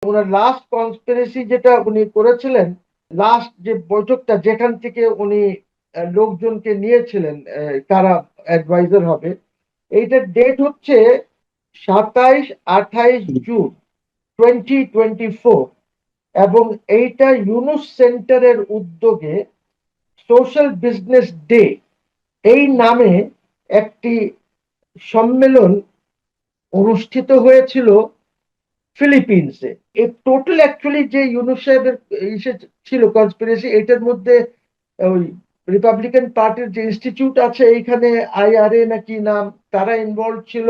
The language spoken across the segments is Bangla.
ওনার লাস্ট কনস্পিরেসি যেটা উনি করেছিলেন, লাস্ট যে বৈঠকটা যেখান থেকে উনি লোকজনকে নিয়েছিলেন কারা অ্যাডভাইজার হবে, এইটার ডেট হচ্ছে 27-28 জুন 2024। এবং এইটা ইউনুস সেন্টারের উদ্যোগে সোশ্যাল বিজনেস ডে এই নামে একটি সম্মেলন অনুষ্ঠিত হয়েছিল ফিলিপিন্সে। এই টোটাল অ্যাকচুয়ালি যে ইউনুস সাহেবের ইসে ছিল কনস্পিরেসি, এটার মধ্যে ওই রিপাবলিকান পার্টির যে ইনস্টিটিউট আছে এইখানে, আইআরএ নাকি নাম, তারা ইনভলভ ছিল,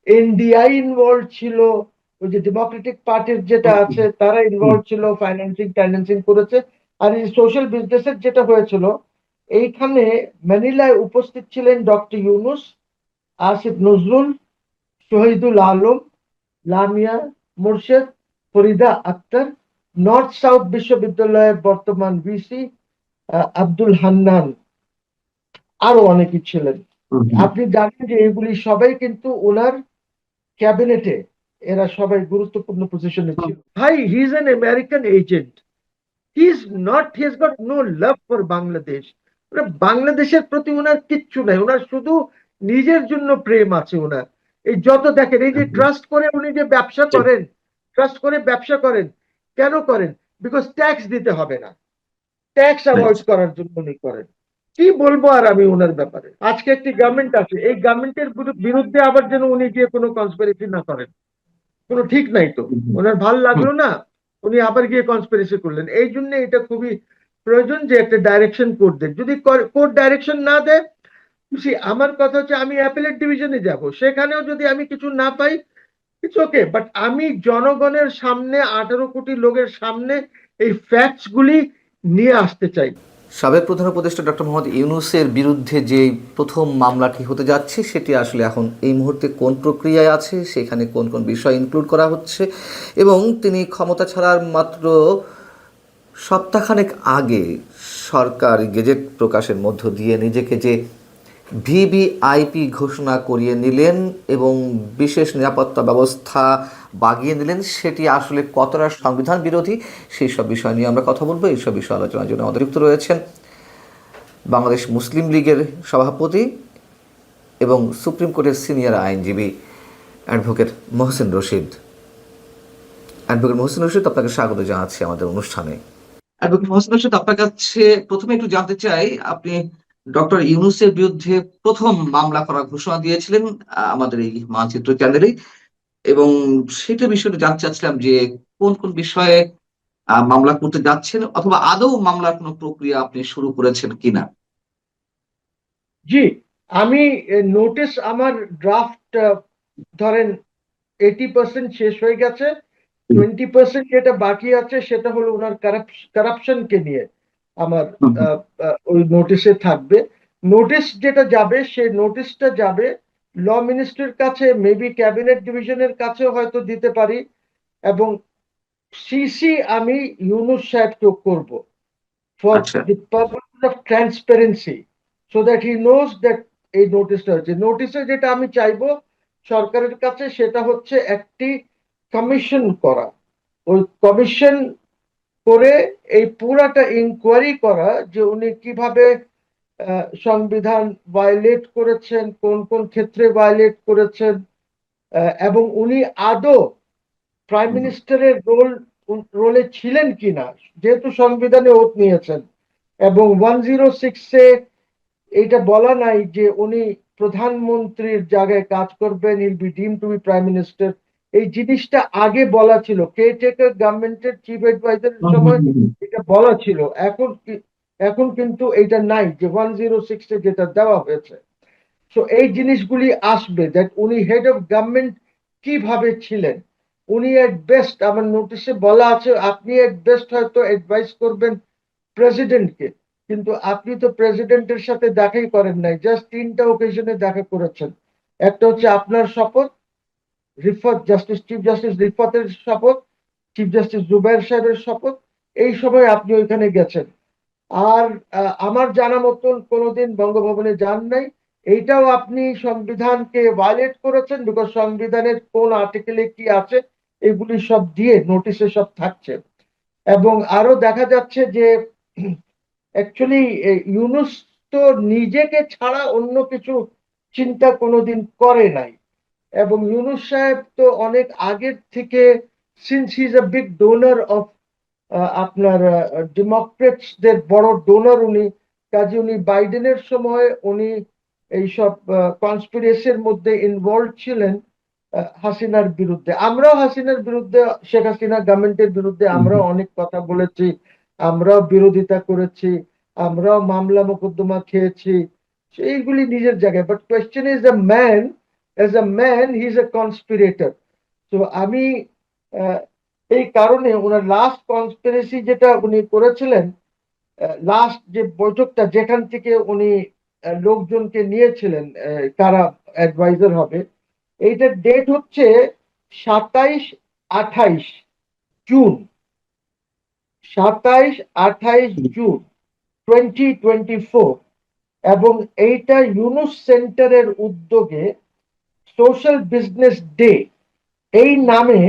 এনডিআই ইনভলভ ছিল, ওই যে ডেমোক্রেটিক পার্টির যেটা আছে তারা ইনভলভ ছিল, ফাইন্যান্সিং করেছে। আর এই সোশ্যাল বিজনেসের যেটা হয়েছিল, এইখানে ম্যানিলায় উপস্থিত ছিলেন doctor Yunus, Asif Nazrul, Shahidul Alam, Lamia Morshed, Farida Akter, North South বিশ্ববিদ্যালয়ের বর্তমান ভিসি আব্দুল হান্নান, আরো অনেকে ছিলেন। আপনি জানেন যে এগুলি সবাই কিন্তু ওনার ক্যাবিনেটে, এরা সবাই গুরুত্বপূর্ণ পজিশনে ছিল। ভাই, he is an American agent. He is not, he has got no love for Bangladesh. বাংলাদেশের প্রতি ওনার কিচ্ছু নাই, ওনার শুধু নিজের জন্য প্রেম আছে ওনার। এই যত দেখেন, এই যে ট্রাস্ট করে উনি যে ব্যবসা করেন, ট্রাস্ট করে ব্যবসা করেন, কেন করেন? বিকজ ট্যাক্স দিতে হবে না, ট্যাক্স অ্যাভয়েড করার জন্য উনি করেন। কি বলবো আর আমি ওনার ব্যাপারে। আজকে একটি গভর্নমেন্ট আছে, এই গভর্নমেন্টের বিরুদ্ধে আবার যেন উনি গিয়ে কোনো কনস্পিরেসি না করেন, কোনো ঠিক নাই তো। ওনার ভাল লাগলো না, উনি আবার গিয়ে কনস্পিরেসি করলেন। এই জন্য এটা খুবই প্রয়োজন যে একটা ডাইরেকশন কোর্ট দেন। যদি কোর্ট ডাইরেকশন না দেয়, আমার কথা হচ্ছে আমি অ্যাপেলেট ডিভিশনে যাব, সেখানেও যদি আমি কিছু না পাই, ইটস ওকে, বাট আমি জনগণের সামনে, 18 কোটি লোকের সামনে এই ফ্যাক্টস গুলি নিয়ে আসতে চাই। সাবেক প্রধান উপদেষ্টা ডক্টর মোহাম্মদ ইউনূসের বিরুদ্ধে যে প্রথম মামলাটি হতে যাচ্ছে সেটি আসলে এখন এই মুহূর্তে কোন প্রক্রিয়ায় আছে, সেখানে কোন কোন বিষয় ইনক্লুড করা হচ্ছে, এবং তিনি ক্ষমতা ছাড়ার মাত্র সপ্তাহখানেক আগে সরকার গেজেট প্রকাশের মধ্য দিয়ে নিজেকে যে ভিভিআইপি ঘোষণা করিয়ে নিলেন এবং বিশেষ নিরাপত্তা ব্যবস্থা বাগিয়ে নিলেন, সেটি আসলে কতটা সংবিধান বিরোধী সেই সব বিষয় নিয়ে আমরা কথা বলবো। এইসব বিষয় আলোচনার জন্য আমাদের যুক্ত রয়েছেন বাংলাদেশ মুসলিম লীগের সভাপতি এবং সুপ্রিম কোর্টের সিনিয়র আইনজীবী অ্যাডভোকেট মহসিন রশিদ। অ্যাডভোকেট মহসিন রশিদ, আপনাকে স্বাগত জানাচ্ছি আমাদের অনুষ্ঠানে। অ্যাডভোকেট মহসিন রশিদ, আপনার কাছে প্রথমে একটু জানতে চাই, আপনি ডক্টর ইউনূসের বিরুদ্ধে প্রথম মামলা করার ঘোষণা দিয়েছিলেন আমাদের এই মানচিত্র চ্যানেলে, এবং সেটা বিষয়টা জানতে চাচ্ছিলাম যে কোন কোন বিষয়ে মামলা করতে যাচ্ছেন, অথবা আদৌ মামলার কোনো প্রক্রিয়া আপনি শুরু করেছেন কিনা। জি, আমি নোটিশ, আমার ড্রাফট ধরেন 80% শেষ হয়ে গেছে। 20% যেটা বাকি আছে সেটা হলো ওনার কারাপশনকে নিয়ে আমার ওই নোটিশে থাকবে। নোটিশ যেটা যাবে, সেই নোটিশটা যাবে ল মিনিস্ট্রির কাছে, মেবি ক্যাবিনেট ডিভিশনের কাছেও হয়তো দিতে পারি, এবং সিসি আমি ইউনুস সাহেবকে করব, ফর আচ্ছা, the purpose of transparency, so that he knows that এই নোটিশটা হচ্ছে। নোটিশে যেটা আমি চাইবো সরকারের কাছে, সেটা হচ্ছে একটি কমিশন করা। ওই কমিশন করে এই পুরাটা ইনকোয়ারি করা যে উনি কিভাবে সংবিধান ভায়োলেট করেছেন, কোন কোন ক্ষেত্রে ভায়োলেট করেছেন, এবং উনি আদৌ প্রাইম মিনিস্টারের রোলে ছিলেন কিনা, যেহেতু সংবিধানে ওত নিয়েছেন। এবং 106-এ এইটা বলা নাই যে উনি প্রধানমন্ত্রীর জায়গায় কাজ করবেন, ইল বি ডিম টু বি প্রাইম মিনিস্টার। এই জিনিসটা আগে বলা ছিল, কেয়ারটেকার গভর্নমেন্টের চিফ অ্যাডভাইজারের সময় এটা বলা ছিল। এখন কিন্তু এটা নাই, যে 106-এ যেটা দেওয়া হয়েছে। সো এই জিনিসগুলি আসবে, দ্যাট উনি হেড অফ গভর্নমেন্ট কিভাবে ছিলেন। উনি এট বেস্ট, আমার নোটিশে বলা আছে, আপনি এট বেস্ট হয়তো অ্যাডভাইস করবেন প্রেসিডেন্টকে, কিন্তু আপনি তো প্রেসিডেন্টের সাথে দেখাই করেন নাই, জাস্ট 3টা ওকেশনে দেখা করেছেন। একটা হচ্ছে আপনার শপথ, রিফাত জাস্টিস, চিফ জাস্টিস রিফাতের শপথ, চিফ জাস্টিস জুবাইর সাহেবের শপথ, এই সময় আপনি ওইখানে গেছেন। আর আমার জানা মতন কোনোদিন বঙ্গভবনে যান নাই। এইটাও আপনি সংবিধানকে ভায়োলেট করেছেন, বিকজ সংবিধানের কোন আর্টিকেলে কি আছে এগুলি সব দিয়ে নোটিশে সব থাকছে। এবং আরো দেখা যাচ্ছে যে অ্যাকচুয়ালি ইউনুস তো নিজেকে ছাড়া অন্য কিছু চিন্তা কোনোদিন করে নাই। এবং ইউনুস সাহেব তো অনেক আগের থেকে, since he is a big donor of আপনার ডেমোক্রেটসদের বড় ডোনার উনি, কাজে উনি বাইডেনের সময় উনি এইসব কনস্পিরেসির মধ্যে ইনভলভ ছিলেন হাসিনার বিরুদ্ধে। আমরাও হাসিনার বিরুদ্ধে, শেখ হাসিনা গভর্নমেন্টের বিরুদ্ধে আমরাও অনেক কথা বলেছি, আমরাও বিরোধিতা করেছি, আমরাও মামলা মোকদ্দমা খেয়েছি, সেইগুলি নিজের জায়গায়। But question is a man, as a man he is a conspirator. তো আমি আহ, এই কারণে ওনার লাস্ট কনস্পিরেসি যেটা উনি করেছিলেন, লাস্ট যে বৈঠকটা যেখান থেকে উনি লোকজনকে নিয়েছিলেন কারা অ্যাডভাইজার হবে, এইটার ডেট হচ্ছে 27-28 জুন, 27-28 জুন 2024। এবং এইটা ইউনুস সেন্টারের উদ্যোগে সোশ্যাল বিজনেস ডে এই নামে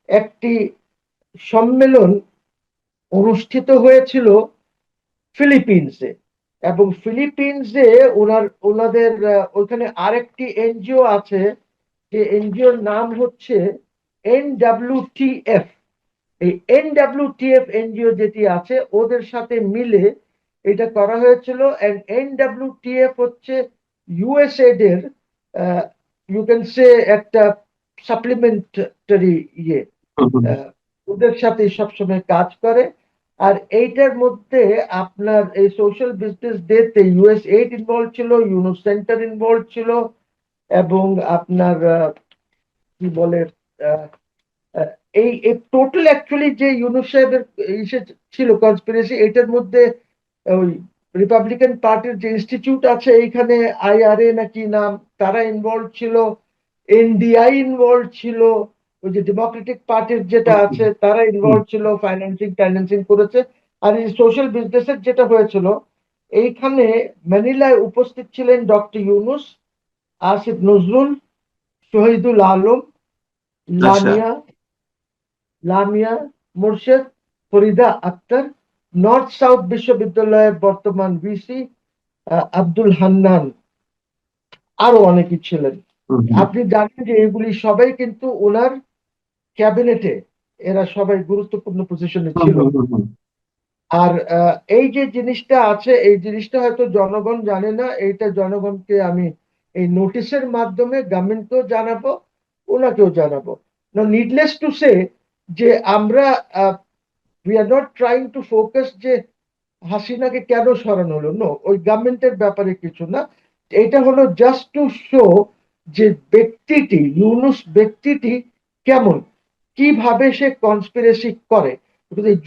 একটি সম্মেলন অনুষ্ঠিত হয়েছিল ফিলিপিন্সে। এবং ফিলিপিন্সে ওনাদের ওইখানে আরেকটি এনজিও আছে, যে এনজিওর নাম হচ্ছে NWTF। এই NWTF এনজিও যেটি আছে ওদের সাথে মিলে এটা করা হয়েছিল। NWTF হচ্ছে ইউএসএড এর, ইউ ক্যান সে একটা সাপ্লিমেন্টারি ইয়ে, ওদের সাথে সবসময় কাজ করে। আর এইটার মধ্যে আপনার এই সোশ্যাল বিজনেস ডে তে USAID ইনভলভ ছিল, ইউনুস সেন্টার ইনভলভ ছিল, এবং আপনার কি বলে আহ, আহ, এই টোটাল অ্যাকচুয়ালি যে ইউনুস সাহেবের ইসে ছিল কনস্পিরেসি, এটার মধ্যে ওই রিপাবলিকান পার্টির যে ইনস্টিটিউট আছে এইখানে, IRA নাকি নাম, তারা ইনভলভ ছিল, NDI ইনভলভ ছিল, ওই যে ডেমোক্রেটিক পার্টির যেটা আছে তারা ইনভলভ ছিল, ফাইন্যান্সিং করেছে। আর এই সোশ্যাল বিজনেসের যেটা হয়েছিল, এইখানে ম্যানিলায় উপস্থিত ছিলেন ডক্টর ইউনুস, আসিফ নজরুল, শহীদুল আলম, আচ্ছা। লামিয়া লামিয়া মোর্শেদ, ফরিদা আক্তার, নর্থ সাউথ বিশ্ববিদ্যালয়ের বর্তমান ভিসি আব্দুল হান্নান, আরো অনেকেই ছিলেন। আপনি জানেন যে এগুলি সবাই কিন্তু ওনার ক্যাবিনেটে, এরা সবাই গুরুত্বপূর্ণ পজিশনে ছিল। আর এই যে জিনিসটা আছে, এই জিনিসটা হয়তো জনগণ জানে না, এইটা জনগণকে আমি এই নোটিশের মাধ্যমে গভর্নমেন্টকেও জানাবো, ওনাকেও জানাবো। নিডলেস টু সে যে আমরা we are not trying to focus যে হাসিনাকে কেন সরানো হলো, নো, ওই গভর্নমেন্টের ব্যাপারে কিছু না। এটা হলো জাস্ট টু শো যে ব্যক্তিটি, ইউনুস ব্যক্তিটি কেমন, কিভাবে সে কনস্পিরেসি করে।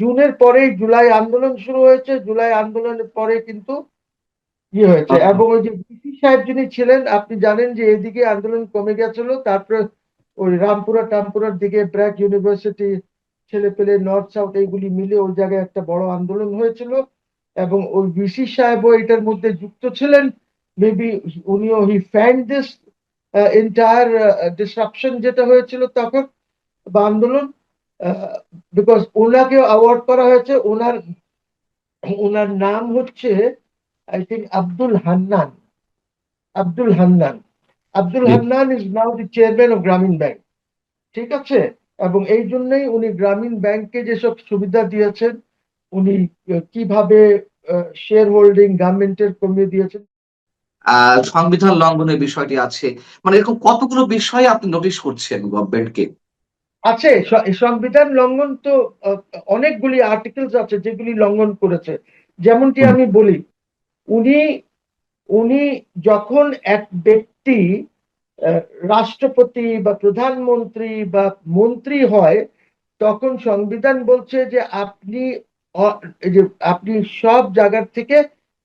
জুনের পরেই জুলাই আন্দোলন শুরু হয়েছে, জুলাই আন্দোলনের পরে কিন্তু ইয়ে হয়েছে। এবং ওই যে ভিসি সাহেব যিনি ছিলেন, আপনি জানেন যে এদিকে আন্দোলন কমে গেছিল, তারপরে ওই রামপুরা টামপুরার দিকে ব্র্যাক ইউনিভার্সিটি, ছেলে পেলে নর্থ সাউথ এইগুলি মিলে ওই জায়গায় একটা বড় আন্দোলন হয়েছিল। এবং ওই ভিসি সাহেবও এটার মধ্যে যুক্ত ছিলেন। মেবি উনিও হি ফ্যান্ড দিস এন্টায়ার ডিসরাপশন যেটা হয়েছিল তখন, বা আন্দোলন, বিকজ ওনাকেও অ্যাওয়ার্ড করা হয়েছে। ওনার ওনার নাম হচ্ছে I think Abdul Hannan. Abdul Hannan is now the chairman of গ্রামীণ ব্যাংক। ঠিক আছে। এবং এই জন্যই উনি গ্রামীণ ব্যাংককে যেসব সুবিধা দিয়েছেন, উনি কিভাবে শেয়ার হোল্ডিং গভর্নমেন্টের কমিয়ে দিয়েছেন। সংবিধান লঙ্ঘনের বিষয়টি আছে, মানে এরকম কতগুলো বিষয় আপনি নোটিশ করছেন গভর্নমেন্টকে? আছে সংবিধান লঙ্ঘন তো অনেকগুলি আর্টিকেলস আছে যেগুলি লঙ্ঘন করেছে। যেমনটি আমি বলি, উনি উনি যখন এক ব্যক্তি রাষ্ট্রপতি বা প্রধানমন্ত্রী বা মন্ত্রী হয়, তখন সংবিধান বলছে যে এই যে আপনি সব জায়গার থেকে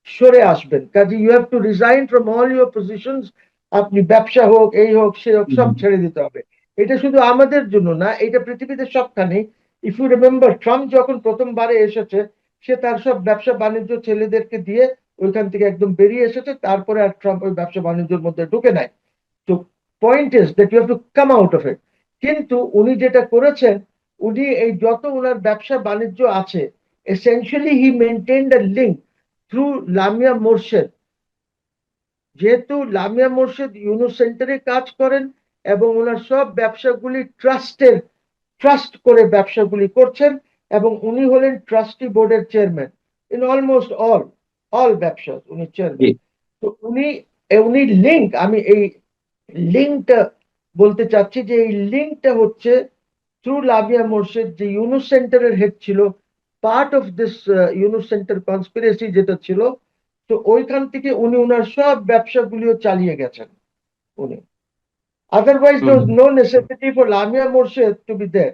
সরে আসবেন, কাজে you have to resign from all your positions. আপনি ব্যবসা হোক, এই হোক, সে হোক, সব ছেড়ে দিতে হবে। এটা শুধু আমাদের জন্য না, এটা পৃথিবীতে সবখানে। ইফ ইউ রিমেম্বার, ট্রাম্প যখন প্রথমবারে এসেছে, সে তার সব ব্যবসা বাণিজ্য ছেলেদেরকে দিয়ে ওইখান থেকে একদম বেরিয়ে এসেছে, তারপরে আর ট্রাম্প ওই ব্যবসা বাণিজ্যের মধ্যে ঢুকে নাই। তো point is that you have to come out of it. কিন্তু উনি যেটা করেছেন, উনি এই যত ওনার ব্যবসা বাণিজ্য আছে, এসেনশিয়ালি হি মেনটেইনড আ লিঙ্ক থ্রু লামিয়া মোর্শেদ। যেহেতু লামিয়া মোর্শেদ ইউনুস সেন্টারে কাজ করেন এবং ওনার সব ব্যবসাগুলি ট্রাস্ট করে ব্যবসাগুলি করছেন, এবং উনি হলেন ট্রাস্টি বোর্ডের চেয়ারম্যান ইন অলমোস্ট অল ব্যবসা উনি জি। চেয়ারম্যান। তো উনি লিঙ্ক, আমি এই লিঙ্কটা বলতে চাচ্ছি যে এই লিঙ্কটা হচ্ছে থ্রু লামিয়া মোর্শেদ, যে ইউনুস সেন্টারের হেড ছিল, part of this Yunus centre conspiracy যেটা ছিল। তো ওইখান থেকে উনি ওনার সব ব্যবসাগুলিও চালিয়ে গেছেন উনি। Otherwise, there was no necessity for Lamia Morshid to be there,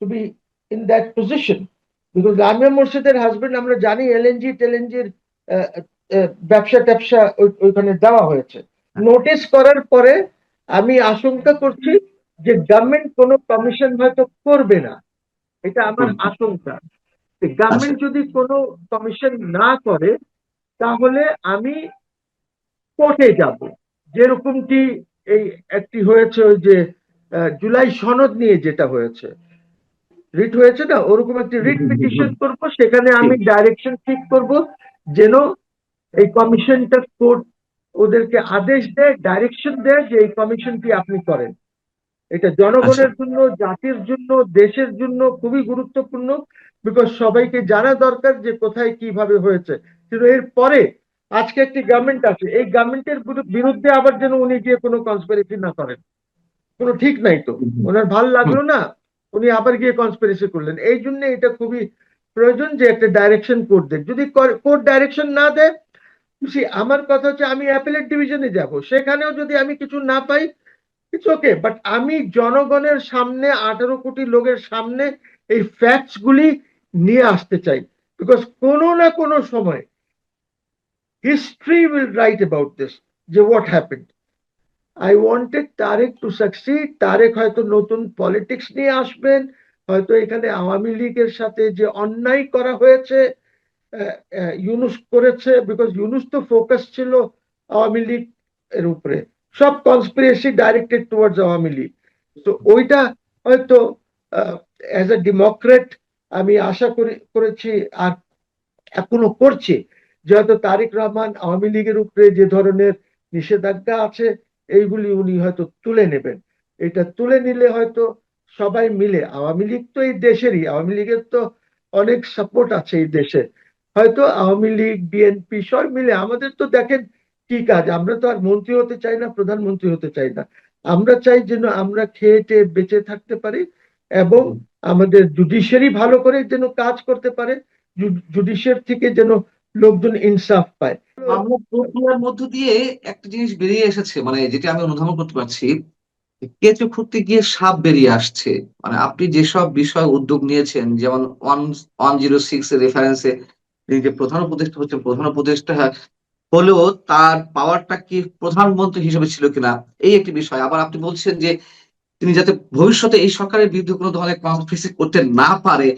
to be in that position. Because Lamia Morshid's husband, আমরা জানি এলএনজি টেলএনজির ব্যবসা ট্যাবসা ওইখানে দেওয়া হয়েছে। নোটিস করার পরে আমি আশঙ্কা করছি যে গভর্নমেন্ট কোনো কমিশন হয়তো করবে না, এটা আমার আশঙ্কা। আচ্ছা। গভর্নমেন্ট যদি কোনো কমিশন না করে, তাহলে আমি কোর্টে যাব, যেরকমটি এই একটি হয়েছে, ওই যে জুলাই সনদ নিয়ে যেটা হয়েছে, রিট হয়েছে না, ওরকম একটি রিট পিটিশন করব, সেখানে আমি ডাইরেকশন ঠিক করব যেন এই কমিশনটা কোর্ট ওদেরকে আদেশ দেয়, ডাইরেকশন দেয় যে এই কমিশনটি আপনি করেন। এটা আচ্ছা। জনগণের জন্য, জাতির জন্য, দেশের জন্য খুবই গুরুত্বপূর্ণ। বিকজ সবাইকে জানা দরকার যে কোথায় কিভাবে হয়েছে। কিন্তু এর পরে আজকে একটি গভর্নমেন্ট আছে, এই গভর্নমেন্টের বিরুদ্ধে আবার যেন উনি গিয়ে কোনো কনস্পিরেসি না করেন, কোনো ঠিক নাই তো। ওনার ভাল লাগলো না, উনি আবার গিয়ে কনস্পিরেসি করলেন। এই জন্য এটা খুবই প্রয়োজন যে একটা ডাইরেকশন কোর্ট দেয়। যদি কোর্ট ডাইরেকশন না দেয়, আমার কথা হচ্ছে আমি অ্যাপেলেট ডিভিশনে যাব, সেখানেও যদি আমি কিছু না পাই, ইটস ওকে, বাট আমি জনগণের সামনে, 18 কোটি লোকের সামনে এই ফ্যাক্টস গুলি নিয়ে আসতে চাই। বিকজ কোনো না কোনো সময় history will write about this, যে what happened. I wanted Tarique to succeed. Tarique হয়তো নতুন পলিটিক্স নিয়ে আসবেন, হয়তো এখানে আওয়ামী লীগের সাথে যে অন্যায় করা হয়েছে ইউনুস করেছে, বিকজ ইউনুস তো ফোকাস ছিল আওয়ামী লীগ এর উপরে, সব conspiracy directed towards Awami League. তো ওইটা হয়তো অ্যাজ এ ডেমোক্রেট আমি আশা করেছি, আর এখনো করছি, যে হয়তো তারেক রহমান আওয়ামী লীগের উপরে যে ধরনের নিষেধাজ্ঞা আছে এইগুলি উনি হয়তো তুলে নেবেন। এটা তুলে নিলে হয়তো সবাই মিলে, আওয়ামী লীগ তো এই দেশেরই, আওয়ামী লীগের তো অনেক সাপোর্ট আছে এই দেশে, হয়তো আওয়ামী লীগ বিএনপি সব মিলে, আমাদের তো দেখেন কি কাজ, আমরা তো আর মন্ত্রী হতে চাই না, প্রধানমন্ত্রী হতে চাই না। আমরা চাই যেন আমরা খেয়ে টেয়ে বেঁচে থাকতে পারি, এবং আমাদের জুডিশিয়ারি ভালো করে যেন কাজ করতে পারে, জুডিশিয়ার থেকে যেন লোকজন ইনসাফ পায়। মামলা প্রক্রিয়ার মধ্য দিয়ে একটা জিনিস বেরিয়ে এসেছে, মানে যেটা আমি অনুধাবন করতে পারছি, কেঁচো খুঁড়তে গিয়ে সাপ বেরিয়ে আসছে। মানে আপনি যেসব বিষয় উদ্যোগ নিয়েছেন, যেমন 106 এর রেফারেন্সে তিনি যে প্রধান উপদেষ্টা হচ্ছেন, প্রধান উপদেষ্টা হলেও তার পাওয়ারটা কি প্রধানমন্ত্রী হিসেবে ছিল কিনা, এই একটি বিষয়। আবার আপনি বলছেন যে তিনি যাতে ভবিষ্যতে এই সরকারের বিরুদ্ধে কোনো ধরনের কনস্পিরেসি করতে না পারে,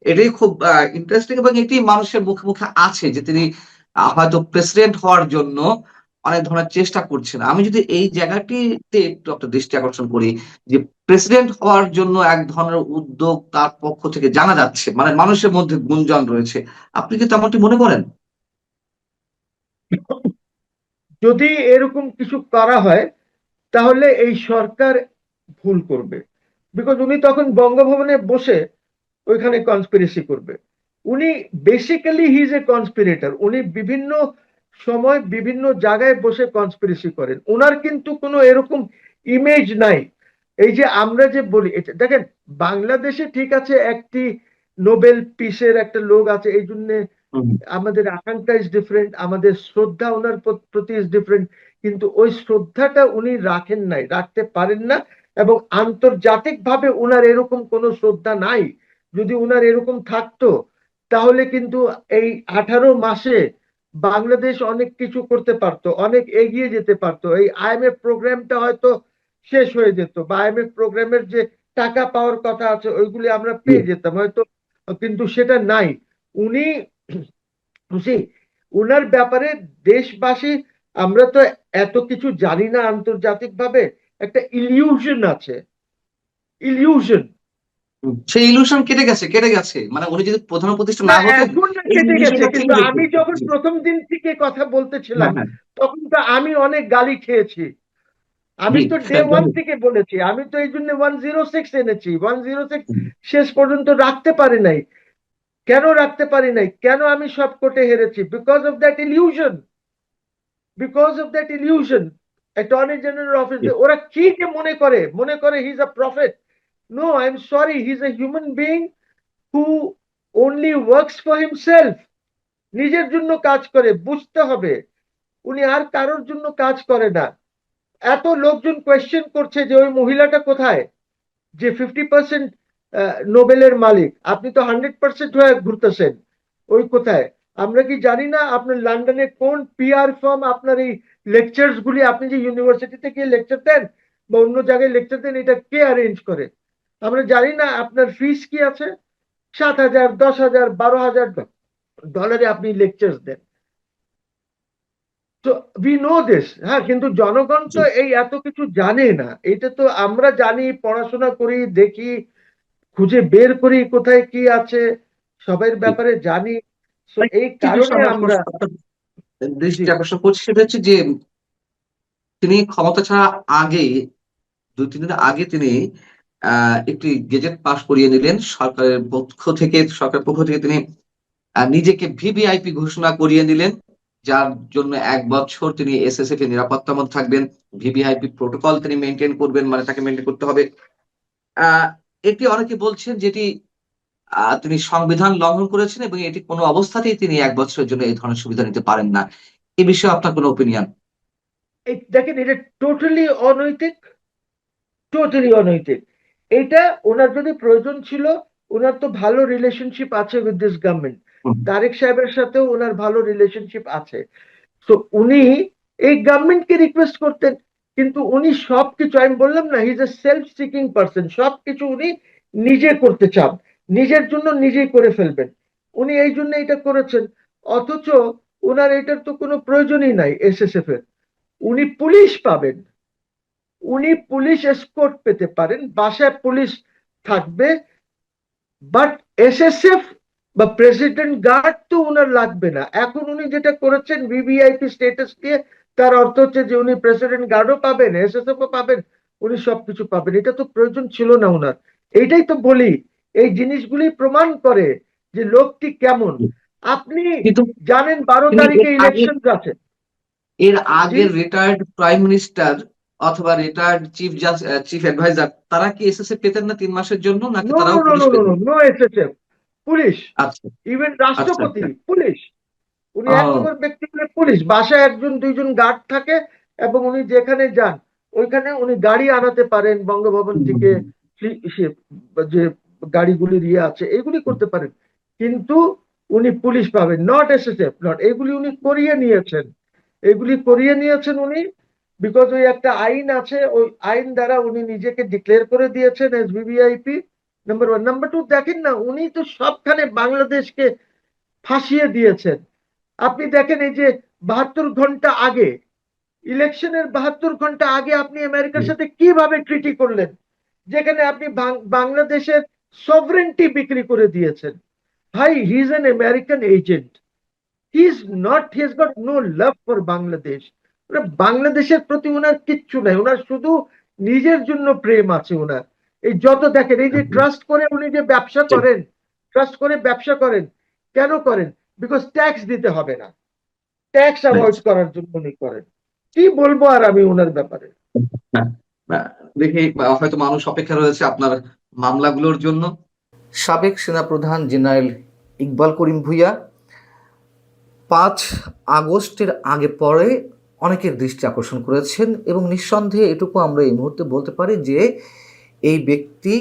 এটাই খুব ইন্টারেস্টিং, এবং এটি মানুষের মুখে মুখে আছে যে তিনি হয়তো প্রেসিডেন্ট হওয়ার জন্য অনেক ধরনের চেষ্টা করছেন। আমি যদি এই জায়গাটিতে একটু আপনার দৃষ্টি আকর্ষণ করি, যে প্রেসিডেন্ট হওয়ার জন্য এক ধরনের উদ্যোগ তার পক্ষ থেকে জানা যাচ্ছে, মানে মানুষের মধ্যে গুঞ্জন রয়েছে, আপনি কি তেমনটি মনে করেন? যদি এরকম কিছু করা হয়, তাহলে এই সরকার ভুল করবে। বিকজ উনি তখন বঙ্গভবনে বসে ওইখানে কনস্পিরেসি করবে। উনি basically he is A conspirator, উনি বিভিন্ন সময় বিভিন্ন জায়গায় বসে কনস্পিরেসি করেন। ওনার কিন্তু কোনো এরকম ইমেজ নাই। এই যে আমরা যে বলি, এটা দেখেন, বাংলাদেশে ঠিক আছে একটি নোবেল পিসের একটা লোক আছে, এই জন্য হুম। আমাদের আকাঙ্ক্ষা ইজ ডিফারেন্ট, আমাদের শ্রদ্ধা ওনার প্রতি ইজ ডিফারেন্ট। কিন্তু ওই শ্রদ্ধাটা উনি রাখেন নাই, রাখতে পারেন না, এবং আন্তর্জাতিক ভাবে ওনার এরকম কোনো শ্রদ্ধা নাই। যদি ওনার এরকম থাকতো, তাহলে কিন্তু এই 18 মাসে বাংলাদেশ অনেক কিছু করতে পারতো, অনেক এগিয়ে যেতে পারতো। এই আইএমএফ প্রোগ্রামটা হয়তো শেষ হয়ে যেত, বা আইএমএফ প্রোগ্রামের যে টাকা পাওয়ার কথা আছে ওইগুলি আমরা পেয়ে যেতাম হয়তো, কিন্তু সেটা নাই। উনি খুশি, উনার ব্যাপারে দেশবাসী, আমরা তো এত কিছু জানি না আন্তর্জাতিক ভাবে, একটা ইলিউশন আছে ইলিউশন। সেই ইলুশন কেটে গেছে, মানে উনি যদি প্রধান উপদেষ্টা না, না হতেন এখন না এই কেটে গেছে, ইলুশনটা কিন্তু চলে যেত। আমি যখন জি। প্রথম দিন থেকে কথা বলতেছিলাম হ্যাঁ, হ্যাঁ। তখন তো আমি অনেক গালি খেয়েছি। আমি জি। তো ডে ওয়ান থেকে বলেছি, আমি তো এই জন্য 106 এনেছি। 106 শেষ পর্যন্ত রাখতে পারি নাই। কেন রাখতে পারি নাই? কেন আমি সব কোর্টে হেরেছি? Because of that illusion. Because of that illusion. Attorney general office, ওরা কি যে মনে করে he is a prophet. No, I am sorry, he is a human being who only works for himself। নিজের জন্য কাজ করে, বুঝতে হবে। উনি আর কারোর জন্য কাজ করে না। এত লোকজন কোয়েশ্চেন করছে যে ওই মহিলাটা কোথায়, যে 50% নোবেলের মালিক। আপনি তো 100% হয়ে ঘুরতেছেন, ওই কোথায়? আমরা কি জানি না আপনার লন্ডনে কোন পিআর ফার্ম আপনার এই লেকচার্স গুলি, আপনি যে ইউনিভার্সিটিতে গিয়ে লেকচার দেন বা অন্য জায়গায় লেকচার দেন, এটা কে অ্যারেঞ্জ করে? আমরা জানি না আপনার ফিস কি আছে। 7,000, 10,000, 12,000 ডলারে আপনি লেকচার্স দেন। তো উই নো দিস। হ্যাঁ, কিন্তু জনগণ জি। তো এই এত কিছু জানে না। এটা তো আমরা জানি, পড়াশোনা করি, দেখি, খুঁজে বের করি কোথায় কি আছে, সবের জি। ব্যাপারে জানি। তো এই একটি কারণে বিষয় আমার আমরা। আপনার জি, দৃষ্টি আকর্ষণ করছি, সেটা হচ্ছে যে তিনি ক্ষমতা ছাড়া আগে ২-৩ দিন আগে তিনি একটি গেজেট পাস করিয়ে নিলেন সরকারের পক্ষ থেকে তিনি নিজেকে ভিভিআইপি ঘোষণা করিয়ে নিলেন। যার জন্য ১ বছর তিনি এসএসএফ এর নিরাপত্তার মধ্যে থাকবেন। ভিভিআইপি প্রোটোকল তিনি মেইনটেইন করবেন, মানে তাকে মেইনটেইন করতে হবে। আ এটি অনেকে বলছেন যেটি তিনি সংবিধান লঙ্ঘন করেছেন এবং এটি কোন অবস্থাতেই তিনি ১ বছরের জন্য এই ধরনের সুবিধা নিতে পারেন না। এ বিষয়ে আপনার কোন ওপিনিয়ন? দেখেন, এটা টোটালি অনৈতিক, টোটালি অনৈতিক। এটা ওনার যদি প্রয়োজন ছিল, ওনার তো ভালো রিলেশনশিপ আছে উইথ দিস গভর্নমেন্ট। হুম, তারেক সাহেবের সাথেও ওনার ভালো রিলেশনশিপ আছে। তো উনি এই গভর্নমেন্টকে রিকোয়েস্ট করতেন, কিন্তু উনি সবকিছু, আমি বললাম না, হি is a self seeking person. সবকিছু উনি নিজে করতে চান, নিজের জন্য নিজেই করে ফেলবেন। উনি এই জন্য এটা করেছেন। অথচ ওনার এটার তো কোনো প্রয়োজনই নাই এসএসএফ এর। উনি পুলিশ পাবেন, উনি পুলিশ এসকর্ট পেতে পারেন, বাসায় পুলিশ থাকবে। বাট এসএসএফ বা প্রেসিডেন্ট গার্ড তো উনার লাগবে না। এখন উনি যেটা করেছেন ভিভিআইপি স্ট্যাটাস দিয়ে, তার অর্থ হচ্ছে যে উনি প্রেসিডেন্ট গার্ডও পাবেন, এসএসএফ ও পাবেন, উনি সবকিছু পাবেন। এটা তো প্রয়োজন ছিল না উনার। এইটাই তো বলি, এই জিনিসগুলি প্রমাণ করে যে লোকটি কেমন। হুম। আপনি কিন্তু জানেন 12 তিনি তারিখে ইলেকশন আছে। এর জি। আগের রিটায়ার্ড প্রাইম মিনিস্টার অথবা রিটায়ার্ড চিফ অ্যাডভাইজার তারা কি এসএসএ পেতেন না ৩ মাসের জন্য, নাকি নো নো তারাও no police no no no পেতেন? No SSF, police. আচ্ছা, ইভেন আচ্ছা, রাষ্ট্রপতি আচ্ছা। পুলিশ। উনি এক ও নম্বর ব্যক্তি হলে পুলিশ, বাসায় একজন দুইজন গার্ড থাকে, এবং উনি যেখানে যান ওইখানে উনি গাড়ি আনাতে পারেন বঙ্গভবন থেকে। হুম, যে গাড়িগুলি দিয়ে আছে এগুলি করতে পারেন, কিন্তু উনি পুলিশ পাবেন, নট এসএসএফ, নট। এগুলি উনি করিয়ে নিয়েছেন, এগুলি করিয়ে নিয়েছেন উনি। বিকজ ওই একটা আইন আছে, ওই আইন দ্বারা উনি নিজেকে ডিক্লেয়ার করে দিয়েছেন as VVIP. Number one. Number two, দেখেন না, উনি তো সবখানে বাংলাদেশকে ফাঁসিয়ে দিয়েছেন। আপনি দেখেন, এই যে 72 ঘন্টা আগে, ইলেকশনের 72 ঘন্টা আগে আপনি আমেরিকার হুম, সাথে কিভাবে ট্রিটি করলেন, যেখানে আপনি বাংলাদেশের সভরেন্টি বিক্রি করে দিয়েছেন। ভাই, he is an American agent. He is not, he has got no love for Bangladesh. বাংলাদেশের প্রতি ওনার কিচ্ছু নাই, ওনার শুধু নিজের জন্য প্রেম আছে ওনার। এই যত দেখেন, এই যে হুম, ট্রাস্ট করে উনি যে ব্যবসা জি। করেন, ট্রাস্ট করে ব্যবসা করেন, কেন করেন? বিকজ ট্যাক্স দিতে হবে না, ট্যাক্স রাইট। অ্যাভয়েড করার জন্য উনি করেন। কি বলবো আর আমি ওনার ব্যাপারে। হ্যাঁ, দেখি হয়তো মানুষ অপেক্ষা রয়েছে আপনার মামলাগুলোর জন্য। সাবেক সেনাপ্রধান জেনারেল ইকবাল করিম ভূঁইয়া 5 আগস্টের আগে পরে অনেকের দৃষ্টি আকর্ষণ করেছেন, এবং নিঃসন্দেহে এটুকু আমরা এই মুহূর্তে বলতে পারি যে এই ব্যক্তি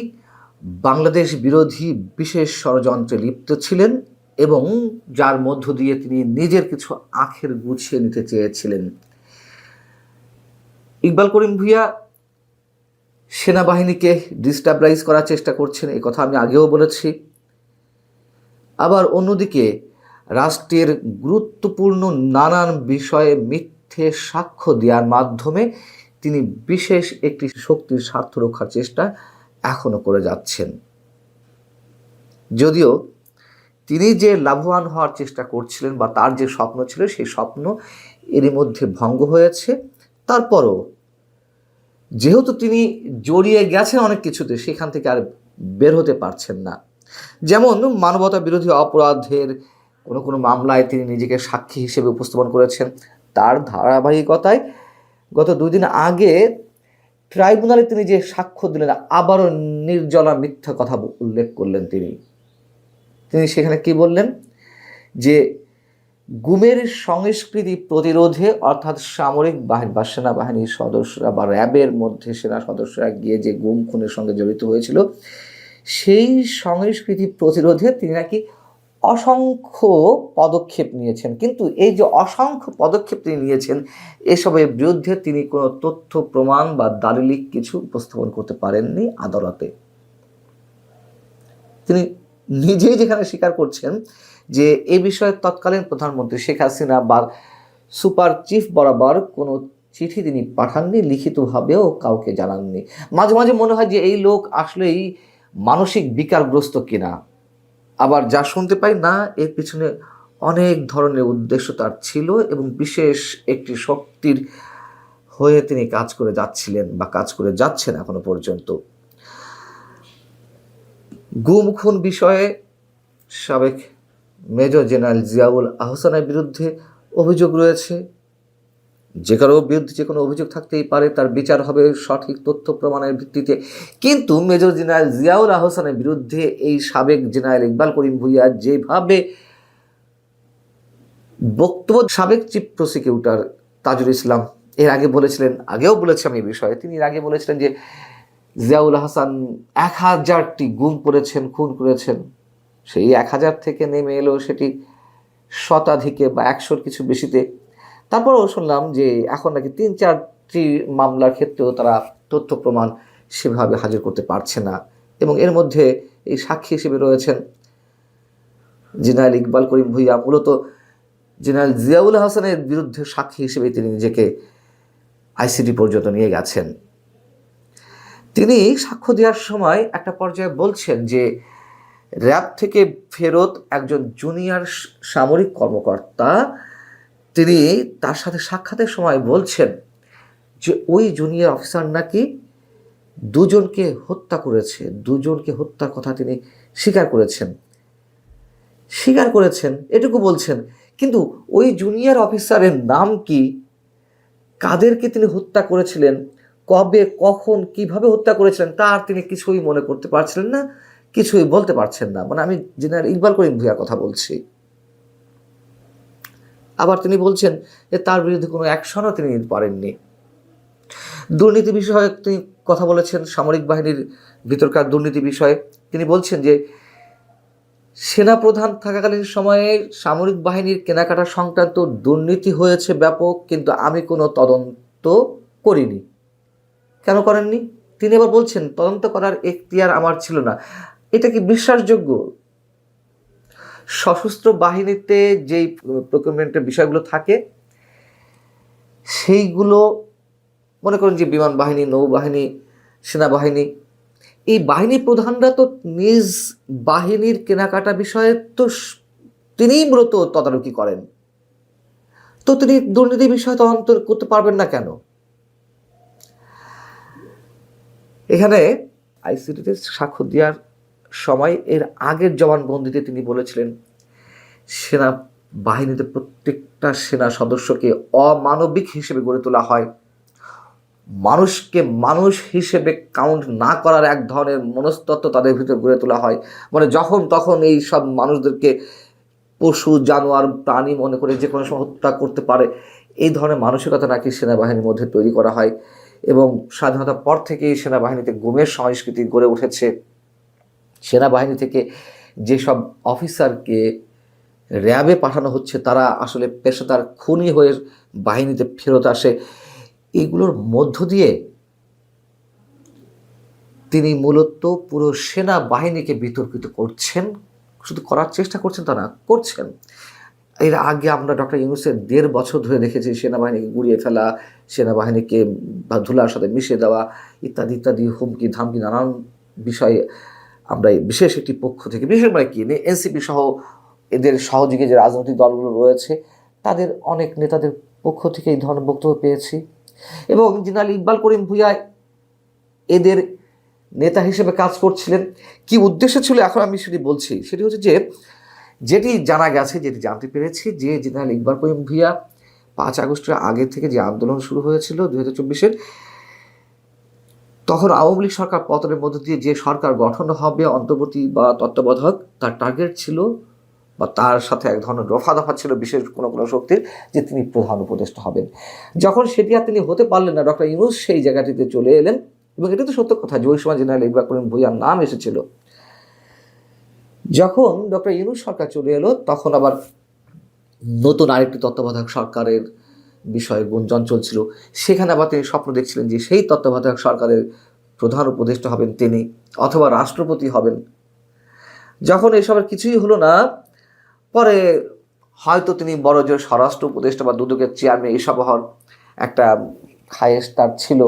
বাংলাদেশ বিরোধী বিশেষ ষড়যন্ত্রে লিপ্ত ছিলেন, এবং যার মধ্য দিয়ে তিনি নিজের কিছু আখের গুছিয়ে নিতে চেয়েছিলেন। ইকবাল করিম ভূঁইয়া সেনাবাহিনীকে ডিস্টাবলাইজ করার চেষ্টা করছেন, এ কথা আমি আগেও বলেছি। আবার অন্যদিকে রাষ্ট্রের গুরুত্বপূর্ণ নানান বিষয়ে মিথ্যে সাক্ষ্য দেওয়ার মাধ্যমে তিনি বিশেষ একটি শক্তির স্বার্থ রক্ষার চেষ্টা এখনো করে যাচ্ছেন। যদিও তিনি যে লাভবান হওয়ার চেষ্টা করছিলেন বা তার যে স্বপ্ন ছিল সেই স্বপ্ন এরই মধ্যে ভঙ্গ হয়েছে। তারপরও যেহেতু তিনি জড়িয়ে গেছেন অনেক কিছুতে, সেখান থেকে আর বের হতে পারছেন না। যেমন মানবতা বিরোধী অপরাধের কোনো কোনো মামলায় তিনি নিজেকে সাক্ষী হিসেবে উপস্থাপন করেছেন। তার ধারাবাহিকতায় গত 2 দিন আগে ট্রাইব্যুনালে তিনি যে সাক্ষ্য দিলেন, আবারও নির্জলা মিথ্যা কথা উল্লেখ করলেন। তিনি সেখানে কি বললেন যে গুমের সংস্কৃতি প্রতিরোধে, অর্থাৎ সামরিক বাহিনী বা সেনাবাহিনীর সদস্যরা বা র্যাবের মধ্যে সেনা সদস্যরা গিয়ে যে গুম খুনের সঙ্গে জড়িত হয়েছিল, সেই সংস্কৃতি প্রতিরোধে তিনি নাকি অসংখ্য পদক্ষেপ নিয়েছেন। কিন্তু এই যে অসংখ্য পদক্ষেপ তিনি নিয়েছেন, এসবের বিরুদ্ধে তিনি কোনো তথ্য প্রমাণ বা দালিলিক কিছু উপস্থাপন করতে পারেননি আদালতে। তিনি নিজেই যেখানে স্বীকার করছেন যে এ বিষয়ে তৎকালীন প্রধানমন্ত্রী শেখ হাসিনা বা সুপার চিফ বরাবর কোনো চিঠি তিনি পাঠাননি, লিখিতভাবেও কাউকে জানাননি। মাঝে মাঝে মনে হয় যে এই লোক আসলেই মানসিক বিকারগ্রস্ত কিনা। আবার যা শুনতে পাই না, এর পিছনে অনেক ধরনের উদ্দেশ্য তার ছিল এবং বিশেষ একটি শক্তির হয়ে তিনি কাজ করে যাচ্ছিলেন বা কাজ করে যাচ্ছেন এখনো পর্যন্ত। গুম খুন বিষয়ে সাবেক মেজর জেনারেল জিয়াউল আহসানের বিরুদ্ধে অভিযোগ রয়েছে। যে কারো বিরুদ্ধে যে কোনো অভিযোগ থাকতেই পারে, তার বিচার হবে সঠিক তথ্য প্রমাণের ভিত্তিতে। কিন্তু মেজর জেনারেল জিয়াউল আহসানের বিরুদ্ধে এই সাবেক জেনারেল ইকবাল করিম ভূঁইয়া যেভাবে বক্তব্য, সাবেক চিফ প্রসিকিউটর তাজুল ইসলাম এর আগে বলেছিলেন, আগেও বলেছি আমি এই বিষয়ে, তিনি এর আগে বলেছিলেন যে জিয়াউল আহসান 1000টি গুম করেছেন, খুন করেছেন। সেই 1000 থেকে নেমে এলো সেটি শতাধিকে বা 100-র কিছু বেশিতে। তারপরেও শুনলাম যে এখন নাকি 3-4টি মামলার ক্ষেত্রেও তারা তথ্য প্রমাণ সেভাবে হাজির করতে পারছে না। এবং এর মধ্যে এই সাক্ষী হিসেবে রয়েছেন জেনারেল ইকবাল করিম ভূঁইয়া। মূলত জেনারেল জিয়াউল হাসানের বিরুদ্ধে সাক্ষী হিসেবে তিনি নিজেকে আইসিডি পর্যন্ত নিয়ে গেছেন। তিনি সাক্ষ্য দেওয়ার সময় একটা পর্যায়ে বলছেন যে র্যাব থেকে ফেরত একজন জুনিয়র সামরিক কর্মকর্তা, তিনি তার সাথে সাক্ষাতের সময় বলছেন যে ওই জুনিয়র অফিসার নাকি 2জনকে হত্যা করেছে, 2জনকে হত্যার কথা তিনি স্বীকার করেছেন, এটুকু বলছেন। কিন্তু ওই জুনিয়র অফিসারের নাম কি, কাদেরকে তিনি হত্যা করেছিলেন, কবে, কখন, কিভাবে হত্যা করেছিলেন, তার তিনি কিছুই মনে করতে পারছিলেন না, কিছুই বলতে পারছেন না। মানে আমি জেনারেল ইকবাল করিম ভূঁইয়ার কথা বলছি। আবার তিনি বলছেন যে তার বিরুদ্ধে কোনো অ্যাকশনও তিনি নিতে পারেননি। দুর্নীতি বিষয়ে তিনি কথা বলেছেন, সামরিক বাহিনীর ভিতরকার দুর্নীতি বিষয়ে তিনি বলছেন যে সেনাপ্রধান থাকাকালীন সময়ে সামরিক বাহিনীর কেনাকাটা সংক্রান্ত দুর্নীতি হয়েছে ব্যাপক, কিন্তু আমি কোনো তদন্ত করিনি। কেন করেননি? তিনি এবার বলছেন তদন্ত করার এখতিয়ার আমার ছিল না। এটা কি বিশ্বাসযোগ্য? সশস্ত্র বাহিনীতে যেই প্রকিউরমেন্টের বিষয়গুলো থাকে, সেইগুলো মনে করেন যে বিমান বাহিনী, নৌবাহিনী, সেনাবাহিনী, এই বাহিনী প্রধানরা তো নিজ বাহিনীর কেনাকাটা বিষয়ে তো তিনিই মূলত তদারকি করেন। তো তিনি দুর্নীতি বিষয়ে তদন্ত করতে পারবেন না কেন? এখানে আইসিটিতে সাক্ষ্য দেওয়ার সময় এর আগের জবানবন্দিতে তিনি বলেছিলেন সেনা বাহিনীতে প্রত্যেকটা সেনা সদস্যকে অমানবিক হিসেবে গড়ে তোলা হয়, মানুষকে মানুষ হিসেবে কাউন্ট না করার এক ধরনের মনস্তত্ত্ব তাদের ভিতরে গড়ে তোলা হয়। মানে যখন তখন এই সব মানুষদেরকে পশু, জানোয়ার, প্রাণী মনে করে যে কোনো সময় হত্যা করতে পারে, এই ধরনের মানসিকতা নাকি সেনাবাহিনীর মধ্যে তৈরি করা হয়। এবং স্বাধীনতার পর থেকেই সেনাবাহিনীতে গুমের সংস্কৃতি গড়ে উঠেছে। সেনাবাহিনী থেকে যেসব অফিসারকে র্যাবে পাঠানো হচ্ছে তারা আসলে পেশাদার খুনি হয়ে বাহিনীতে ফেরত আসে। এগুলোর মধ্য দিয়ে তিনি মূলত পুরো সেনাবাহিনীকে বিতর্কিত করছেন, শুধু করার চেষ্টা করছেন তা না, করছেন। এর আগে আমরা ডক্টর ইউনূসের 1.5 বছর ধরে দেখেছি সেনাবাহিনীকে গুড়িয়ে ফেলা, সেনাবাহিনীকে ধুলার সাথে মিশিয়ে দেওয়া, ইত্যাদি ইত্যাদি হুমকি ধামকি নানান বিষয়ে আমরা এই বিশেষ একটি পক্ষ থেকে, বিশেষ মানে কি এনসিপি সহ এদের সহযোগী যে রাজনৈতিক দলগুলো রয়েছে তাদের অনেক নেতাদের পক্ষ থেকে এই ধরনের বক্তব্য পেয়েছি। এবং জেনারেল ইকবাল করিম ভূঁইয়া এদের নেতা হিসেবে কাজ করছিলেন। কি উদ্দেশ্য ছিল এখন আমি সেটি বলছি। সেটি হচ্ছে যে যেটি জানা গেছে, যেটি জানতে পেরেছি, যে জেনারেল ইকবাল করিম ভূঁইয়া 5 আগস্টের আগে থেকে যে আন্দোলন শুরু হয়েছিল 2024-এর, তখন আওয়ামী লীগ সরকার পতনের মধ্য দিয়ে যে সরকার গঠন হবে অন্তর্বর্তী বা তত্ত্বাবধায়ক, তার টার্গেট ছিল বা তার সাথে এক ধরনের দফা ছিল বিশেষ কোনো কোনো শক্তির, যে তিনি প্রধান উপদেষ্টা হবেন। যখন সেটি আর তিনি হতে পারলেন না, ডক্টর ইউনূস সেই জায়গাটিতে চলে এলেন। এবং এটা তো সত্য কথা যে ওই সময় জেনারেল ইকবাল করিম ভূঁইয়ার নাম এসেছিল। যখন ডক্টর ইউনূস সরকার চলে এলো, তখন আবার নতুন আরেকটি তত্ত্বাবধায়ক সরকারের বিষয়ে গুঞ্জন চলছিল। সেখানে আবার তিনি স্বপ্ন দেখছিলেন যে সেই তত্ত্বাবধায়ক সরকারের প্রধান উপদেষ্টা হবেন তিনি, অথবা রাষ্ট্রপতি হবেন। যখন এসবের কিছুই হলো না, পরে হয়তো তিনি বড় যে স্বরাষ্ট্র উপদেষ্টা বা দুদকের চেয়ারম্যান এইসব হওয়ার একটা খায়েশ তার ছিল।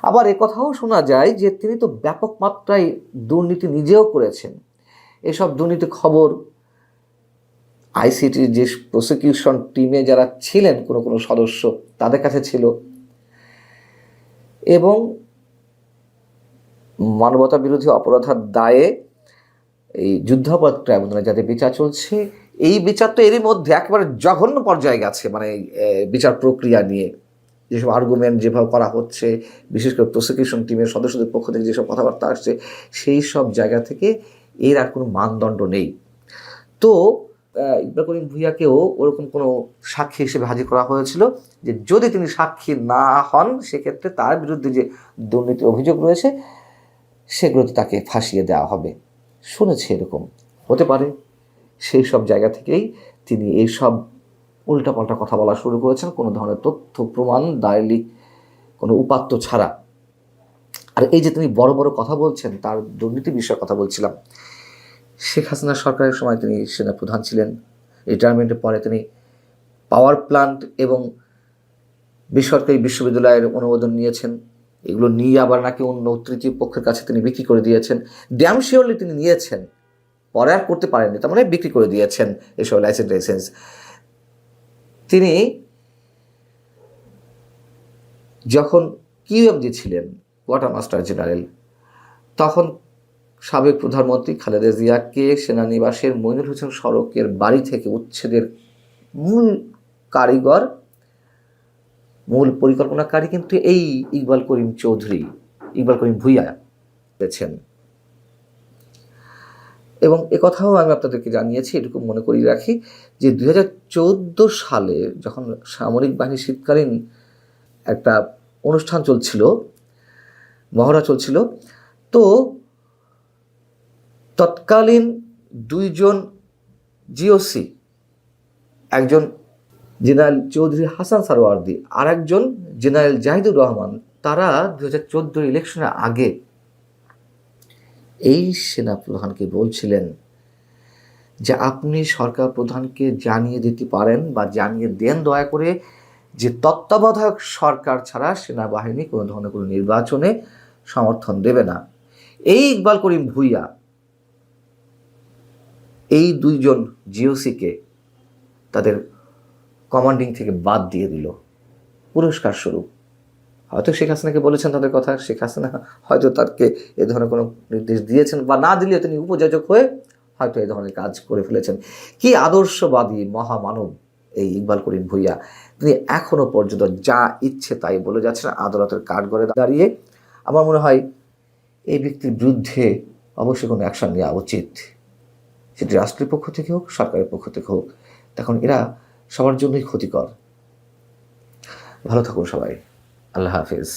আবার একথাও শোনা যায় যে তিনি তো ব্যাপক মাত্রায় দুর্নীতি নিজেও করেছেন। এসব দুর্নীতি খবর আইসিটির যে প্রসিকিউশন টিমে যারা ছিলেন কোনো কোনো সদস্য তাদের কাছে ছিল। এবং মানবতা বিরোধী অপরাধের দায়ে এই যুদ্ধাপরাধ ট্রাইব্যুনালে যাদের বিচার চলছে, এই বিচার তো এরই মধ্যে একেবারে জঘন্য পর্যায়ে গেছে। মানে বিচার প্রক্রিয়া নিয়ে যেসব আর্গুমেন্ট যেভাবে করা হচ্ছে, বিশেষ করে প্রসিকিউশন টিমের সদস্যদের পক্ষ থেকে যেসব কথাবার্তা আসছে, সেই সব জায়গা থেকে এর আর কোনো মানদণ্ড নেই। তো ইকবাল করিম ভূঁইয়াকেও ওরকম কোনো সাক্ষী হিসেবে হাজির করা হয়েছিল যে যদি তিনি সাক্ষী না হন, সেক্ষেত্রে তার বিরুদ্ধে যে দুর্নীতির অভিযোগ রয়েছে সেগুলোতে তাকে ফাঁসিয়ে দেওয়া হবে। শুনেছি এরকম হতে পারে। সেই সব জায়গা থেকেই তিনি এইসব উল্টাপাল্টা কথা বলা শুরু করেছেন, কোনো ধরনের তথ্য প্রমাণ দায়লি কোনো উপাত্ত ছাড়া। আর এই যে তিনি বড় বড় কথা বলছেন, তার দুর্নীতি বিষয়ে কথা বলছিলাম। শেখ হাসিনা সরকারের সময় তিনি সেনা প্রধান ছিলেন। রিটায়ারমেন্টের পরে তিনি পাওয়ার প্ল্যান্ট এবং বেসরকারি বিশ্ববিদ্যালয়ের অনুমোদন নিয়েছেন। এগুলো নিয়ে আবার নাকি অন্য তৃতীয় পক্ষের কাছে তিনি বিক্রি করে দিয়েছেন। ড্যাম শিওরলি তিনি নিয়েছেন, পরে আর করতে পারেননি, তার মানে বিক্রি করে দিয়েছেন এসব লাইসেন্স। তিনি যখন কিউএমজি ছিলেন, কোয়ার্টার মাস্টার জেনারেল, তখন সাবেক প্রধানমন্ত্রী খালেদা জিয়াকে সেনানিবাসের মইনুল হোসেন সড়কের বাড়ি থেকে উচ্ছেদের মূল কারিগর, মূল পরিকল্পনাকারী কিন্তু এই ইকবাল করিম ভূঁইয়া পেয়েছেন। এবং একথাও আমি আপনাদেরকে জানিয়েছি, এটুকু মনে করিয়ে রাখি যে 2014 সালে যখন সামরিক বাহিনী শীতকালীন একটা অনুষ্ঠান চলছিল, মহড়া চলছিল, তো তৎকালীন 2জন জিওসি, একজন জেনারেল চৌধুরী হাসান সারোয়ার্দী আর একজন জেনারেল জাহিদুর রহমান, তারা 2014 ইলেকশনের আগে এই সেনা প্রধানকে বলছিলেন যে আপনি সরকার প্রধানকে জানিয়ে দিতে পারেন বা জানিয়ে দেন দয়া করে যে তত্ত্বাবধায়ক সরকার ছাড়া সেনাবাহিনী কোনো ধরনের কোনো নির্বাচনে সমর্থন দেবে না। এই ইকবাল করিম ভূঁইয়া এই 2জন জিওসিকে তাদের কমান্ডিং থেকে বাদ দিয়ে দিল পুরস্কার স্বরূপ। হয়তো শেখ হাসিনাকে বলেছেন তাদের কথা, শেখ হাসিনা হয়তো তাকে এ ধরনের কোনো নির্দেশ দিয়েছেন, বা না দিলেও তিনি উপযাচক হয়ে হয়তো এই ধরনের কাজ করে ফেলেছেন। কি আদর্শবাদী মহামানব এই ইকবাল করিম ভূঁইয়া! তিনি এখনো পর্যন্ত যা ইচ্ছে তাই বলে যাচ্ছেন আদালতের কাঠগড়ে দাঁড়িয়ে। আমার মনে হয় এই ব্যক্তির বিরুদ্ধে অবশ্যই কোনো অ্যাকশন নেওয়া উচিত, সেটি রাষ্ট্রের পক্ষ থেকে হোক, সরকারের পক্ষ থেকে হোক। তখন এরা সবার জন্যই ক্ষতিকর। ভালো থাকুন সবাই। আল্লাহ হাফেজ।